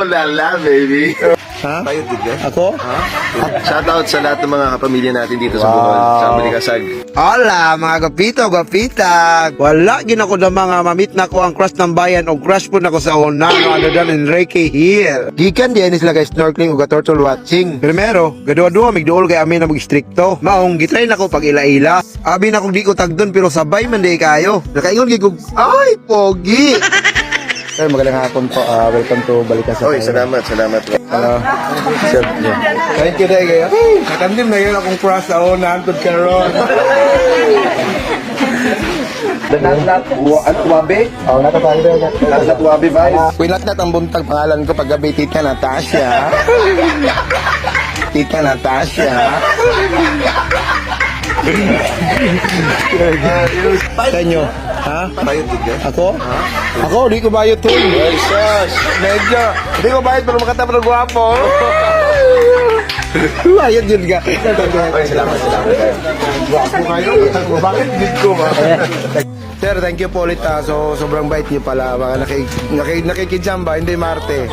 la, baby. Ha? Tayo, tigil. Ako? Shoutout sa lahat ng mga kapamilya natin dito sa Bohol, sa Malikasag. Hola mga gapito, gapita. Wala gin ako na mga mamit na ko ang crush ng bayan o crush po na ko sa una no ano dan Enrique Hill. Gikan diyan sila guys snorkeling o turtle watching. Primero, gadua-dua migduol kay amin na mag-stricto. Maong gitry na ko pag ila-ila. Abi na kung di ko tagdon pero sabay man di kayo. Nakaingon gid ko, ay pogi. Sir, magandang hapon po. Welcome to Balikas. Oy, salamat. Hello. Sir, thank you dahil kayo. Nakandim na yun akong crush sa una. Antod ka ron. Ano, Wabe? Oo, natapahin rin. Nasa Wabe, Vice. Pinatnat ang buntag pangalan ko paggabi, Tita Natasha. Tita Natasha. Sa inyo, ha? Tayo, tigil. Ako? Ako, di ko bayot to. Jesus! Medyo. Di ko bayot pero makatapos ng gwapo. Bayot yun ka. Oy, salamat. Gwapo kayo. Bakit dito ko ba? Sir, thank you po ulit. So, sobrang bait niyo pala. Mga nakikijamba, hindi Marte.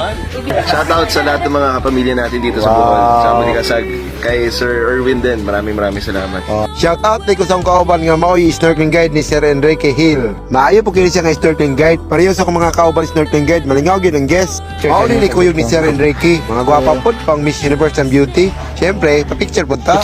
Shoutout sa lahat ng mga kapamilya natin dito sa Bohol, sa Malikasag. Kay Sir Erwin din, maraming salamat. Shout out kay kusang kauban nga mao yung snorkeling guide ni Sir Enrique Hill. Maayo po kini siya nga snorkeling guide. Pareho sa akong mga kauban snorkeling guide, malingaw gid ang guest. Mao din ni kuyog ni Sir Enrique. Mga gwapa pod pang Miss Universe and Beauty. Siyempre, pa-picture po ta.